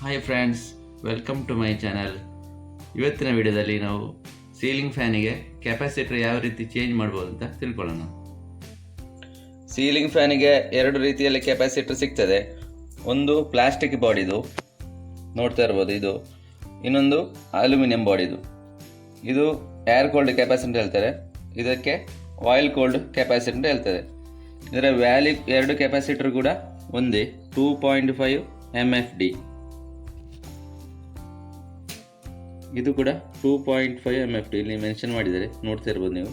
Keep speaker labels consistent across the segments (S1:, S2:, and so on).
S1: Hi friends, welcome to my channel. ಇವತ್ತಿನ ವಿಡಿಯೋದಲ್ಲಿ ನಾವು ಸೀಲಿಂಗ್ ಫ್ಯಾನಿಗೆ ಕೆಪಾಸಿಟರ್ ಯಾವ ರೀತಿ ಚೇಂಜ್ ಮಾಡ್ಬೋದು ಅಂತ ತಿಳ್ಕೊಳ್ಳೋಣ.
S2: ಸೀಲಿಂಗ್ ಫ್ಯಾನಿಗೆ ಎರಡು ರೀತಿಯಲ್ಲಿ ಕೆಪಾಸಿಟರ್ ಸಿಗ್ತದೆ. ಒಂದು ಪ್ಲಾಸ್ಟಿಕ್ ಬಾಡಿದು ನೋಡ್ತಾ ಇರ್ಬೋದು, ಇದು ಇನ್ನೊಂದು ಅಲ್ಯೂಮಿನಿಯಂ ಬಾಡಿದು. ಇದು ಏರ್ ಕೋಲ್ಡ್ ಕೆಪಾಸಿಟರ್ ಹೇಳ್ತಾರೆ, ಇದಕ್ಕೆ ಆಯಿಲ್ ಕೋಲ್ಡ್ ಕೆಪಾಸಿಟರ್ ಹೇಳ್ತಾರೆ. ಇದರ ವ್ಯಾಲ್ಯೂ ಎರಡು ಕೆಪಾಸಿಟರ್ ಕೂಡ ಒಂದೇ, 2.5 MFD. ಇದು ಕೂಡ 2.5 MFD ಇಲ್ಲಿ ಮೆನ್ಷನ್ ಮಾಡಿದ್ದಾರೆ, ನೋಡ್ತಾ ಇರ್ಬೋದು ನೀವು.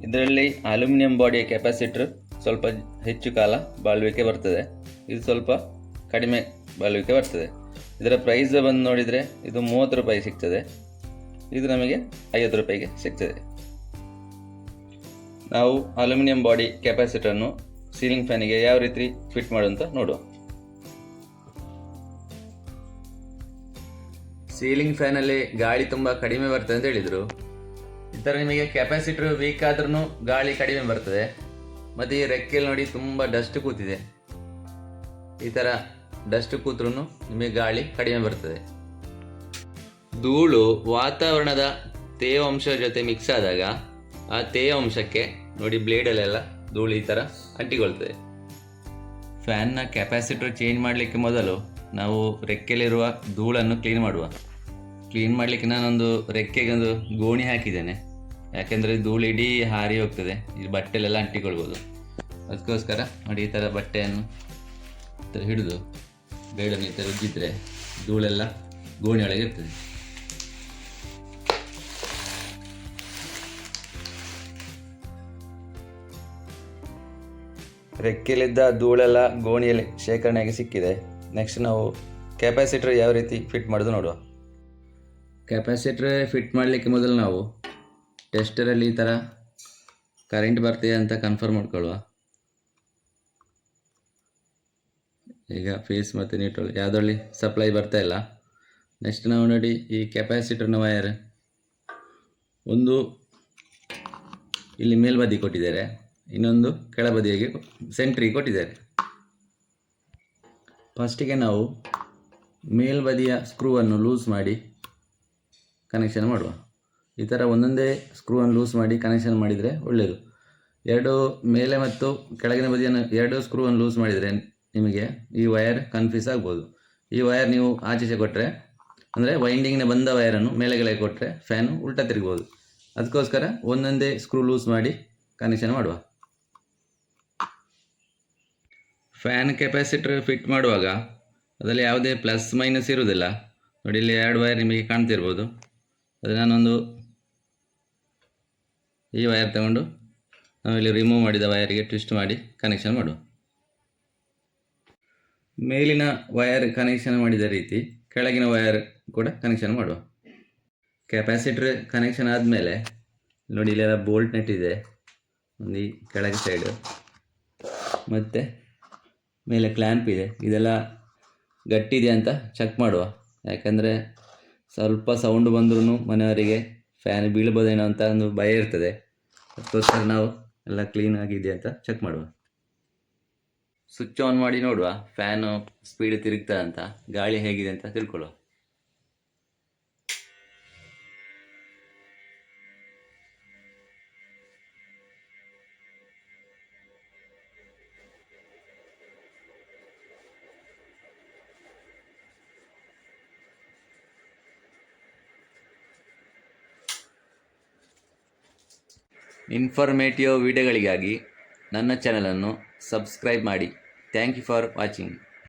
S2: ಇದರಲ್ಲಿ ಅಲ್ಯೂಮಿನಿಯಂ ಬಾಡಿಯ ಕೆಪಾಸಿಟರ್ ಸ್ವಲ್ಪ ಹೆಚ್ಚು ಕಾಲ ಬಾಳುವಿಕೆ ಬರ್ತದೆ, ಇದು ಸ್ವಲ್ಪ ಕಡಿಮೆ ಬಾಳುವಿಕೆ ಬರ್ತದೆ. ಇದರ ಪ್ರೈಸ್ ಬಂದು ನೋಡಿದರೆ ಇದು 30 ರೂಪಾಯಿ ಸಿಗ್ತದೆ, ಇದು ನಮಗೆ 50 ರೂಪಾಯಿಗೆ ಸಿಗ್ತದೆ. ನಾವು ಅಲ್ಯೂಮಿನಿಯಂ ಬಾಡಿ ಕೆಪಾಸಿಟರನ್ನು ಸೀಲಿಂಗ್ ಫ್ಯಾನಿಗೆ ಯಾವ ರೀತಿ ಫಿಟ್ ಮಾಡುವಂತ ನೋಡುವ.
S1: ಸೀಲಿಂಗ್ ಫ್ಯಾನಲ್ಲಿ ಗಾಳಿ ತುಂಬ ಕಡಿಮೆ ಬರ್ತದೆ ಅಂತ ಹೇಳಿದರು. ಈ ಥರ ನಿಮಗೆ ಕೆಪಾಸಿಟರ್ ವೀಕ್ ಆದ್ರೂ ಗಾಳಿ ಕಡಿಮೆ ಬರ್ತದೆ. ಮತ್ತು ಈ ರೆಕ್ಕೆಯಲ್ಲಿ ನೋಡಿ ತುಂಬ ಡಸ್ಟ್ ಕೂತಿದೆ, ಈ ಥರ ಡಸ್ಟ್ ಕೂತ್ರೂ ನಿಮಗೆ ಗಾಳಿ ಕಡಿಮೆ ಬರ್ತದೆ. ಧೂಳು ವಾತಾವರಣದ ತೇವಾಂಶ ಜೊತೆ ಮಿಕ್ಸ್ ಆದಾಗ ಆ ತೇವಾಂಶಕ್ಕೆ ನೋಡಿ ಬ್ಲೇಡಲ್ಲೆಲ್ಲ ಧೂಳು ಈ ಥರ ಅಂಟಿಕೊಳ್ತದೆ. ಫ್ಯಾನ್ನ ಕೆಪಾಸಿಟರ್ ಚೇಂಜ್ ಮಾಡಲಿಕ್ಕೆ ಮೊದಲು ನಾವು ರೆಕ್ಕೆಯಲ್ಲಿರುವ ಧೂಳನ್ನು ಕ್ಲೀನ್ ಮಾಡುವ. ಕ್ಲೀನ್ ಮಾಡಲಿಕ್ಕೆ ನಾನೊಂದು ರೆಕ್ಕೆಗೆ ಒಂದು ಗೋಣಿ ಹಾಕಿದ್ದೇನೆ, ಯಾಕೆಂದರೆ ಧೂಳು ಇಡೀ ಹಾರಿ ಹೋಗ್ತದೆ, ಈ ಬಟ್ಟೆಲೆಲ್ಲ ಅಂಟಿಕೊಳ್ಬೋದು. ಅದಕ್ಕೋಸ್ಕರ ನೋಡಿ ಈ ಥರ ಬಟ್ಟೆಯನ್ನು ಈ ಥರ ಹಿಡಿದು ಬೇಡನ್ನು ಈ ಥರ ಉಜ್ಜಿದ್ರೆ ಧೂಳೆಲ್ಲ ಗೋಣಿಯೊಳಗೆ ಇರ್ತದೆ.
S2: ರೆಕ್ಕೆಯಲ್ಲಿದ್ದ ಧೂಳೆಲ್ಲ ಗೋಣಿಯಲ್ಲಿ ಶೇಖರಣೆಯಾಗಿ ಸಿಕ್ಕಿದೆ. ನೆಕ್ಸ್ಟ್ ನಾವು ಕೆಪಾಸಿಟರ್ ಯಾವ ರೀತಿ ಫಿಟ್ ಮಾಡೋದು ನೋಡುವ.
S1: ಕೆಪಾಸಿಟರ್ ಫಿಟ್ ಮಾಡಲಿಕ್ಕೆ ಮೊದಲು ನಾವು ಟೆಸ್ಟರಲ್ಲಿ ಈ ಥರ ಕರೆಂಟ್ ಬರ್ತಿದೆ ಅಂತ ಕನ್ಫರ್ಮ್ ಮಾಡ್ಕೊಳ್ಳುವ. ಈಗ ಫೇಸ್ ಮತ್ತು ನ್ಯೂಟ್ರಲ್ ಯಾವುದ್ರಲ್ಲಿ ಸಪ್ಲೈ ಬರ್ತಾ ಇಲ್ಲ. ನೆಕ್ಸ್ಟ್ ನಾವು ನೋಡಿ ಈ ಕೆಪಾಸಿಟರ್ನ ವಯರ್ ಒಂದು ಇಲ್ಲಿ ಮೇಲ್ಬದಿ ಕೊಟ್ಟಿದ್ದಾರೆ, ಇನ್ನೊಂದು ಕೆಳಬದಿಯಾಗಿ ಸೆಂಟ್ರಿಗೆ ಕೊಟ್ಟಿದ್ದಾರೆ. ಫಸ್ಟಿಗೆ ನಾವು ಮೇಲ್ಬದಿಯ ಸ್ಕ್ರೂವನ್ನು ಲೂಸ್ ಮಾಡಿ ಕನೆಕ್ಷನ್ ಮಾಡುವ. ಈ ಥರ ಒಂದೊಂದೇ ಸ್ಕ್ರೂವನ್ನು ಲೂಸ್ ಮಾಡಿ ಕನೆಕ್ಷನ್ ಮಾಡಿದರೆ ಒಳ್ಳೆಯದು. ಎರಡು ಮೇಲೆ ಮತ್ತು ಕೆಳಗಿನ ಬದಿಯನ್ನು ಎರಡು ಸ್ಕ್ರೂವನ್ನು ಲೂಸ್ ಮಾಡಿದರೆ ನಿಮಗೆ ಈ ವಯರ್ ಕನ್ಫ್ಯೂಸ್ ಆಗ್ಬೋದು. ಈ ವಯರ್ ನೀವು ಆಚೆಚೆ ಕೊಟ್ಟರೆ, ಅಂದರೆ ವೈಂಡಿಂಗ್ನ ಬಂದ ವಯರನ್ನು ಮೇಲೆ ಕೆಳಗೆ ಕೊಟ್ಟರೆ ಫ್ಯಾನು ಉಲ್ಟಾ ತಿರುಗ್ಬೋದು. ಅದಕ್ಕೋಸ್ಕರ ಒಂದೊಂದೇ ಸ್ಕ್ರೂ ಲೂಸ್ ಮಾಡಿ ಕನೆಕ್ಷನ್ ಮಾಡುವ. ಫ್ಯಾನ್ ಕೆಪಾಸಿಟರ್ ಫಿಟ್ ಮಾಡುವಾಗ ಅದರಲ್ಲಿ ಯಾವುದೇ ಪ್ಲಸ್ ಮೈನಸ್ ಇರುವುದಿಲ್ಲ. ನೋಡಿ ಇಲ್ಲಿ ಎರಡು ವಯರ್ ನಿಮಗೆ ಕಾಣ್ತಿರ್ಬೋದು, ಅದು ನಾನೊಂದು ಈ ವಯರ್ ತಗೊಂಡು ನಾವಿಲ್ಲಿ ರಿಮೂವ್ ಮಾಡಿದ ವಯರಿಗೆ ಟ್ವಿಸ್ಟ್ ಮಾಡಿ ಕನೆಕ್ಷನ್ ಮಾಡುವ. ಮೇಲಿನ ವಯರ್ ಕನೆಕ್ಷನ್ ಮಾಡಿದ ರೀತಿ ಕೆಳಗಿನ ವಯರ್ ಕೂಡ ಕನೆಕ್ಷನ್ ಮಾಡುವ. ಕೆಪಾಸಿಟರ್ ಕನೆಕ್ಷನ್ ಆದಮೇಲೆ ನೋಡಿ ಇಲ್ಲೆಲ್ಲ ಬೋಲ್ಟ್ ನೆಟ್ ಇದೆ, ಒಂದು ಈ ಕೆಳಗೆ ಸೈಡು ಮತ್ತು ಮೇಲೆ ಕ್ಲ್ಯಾಂಪ್ ಇದೆ. ಇದೆಲ್ಲ ಗಟ್ಟಿದೆ ಅಂತ ಚೆಕ್ ಮಾಡುವ, ಯಾಕಂದರೆ ಸ್ವಲ್ಪ ಸೌಂಡ್ ಬಂದ್ರೂ ಮನೆಯವರಿಗೆ ಫ್ಯಾನ್ ಬೀಳ್ಬೋದೇನೋ ಅಂತ ಒಂದು ಭಯ ಇರ್ತದೆ. ಅದಕ್ಕೋಸ್ಕರ ನಾವು ಎಲ್ಲ ಕ್ಲೀನ್ ಆಗಿದೆ ಅಂತ ಚೆಕ್ ಮಾಡುವ. ಸ್ವಿಚ್ ಆನ್ ಮಾಡಿ ನೋಡುವ ಫ್ಯಾನು ಸ್ಪೀಡ್ ತಿರುಗ್ತಾ ಅಂತ, ಗಾಳಿ ಹೇಗಿದೆ ಅಂತ ತಿಳ್ಕೊಳ್ಳುವ. ಇನ್ಫಾರ್ಮೇಟಿವ್ ವಿಡಿಯೋಗಳಿಗಾಗಿ ನನ್ನ ಚಾನಲನ್ನು ಸಬ್ಸ್ಕ್ರೈಬ್ ಮಾಡಿ. Thank you for watching.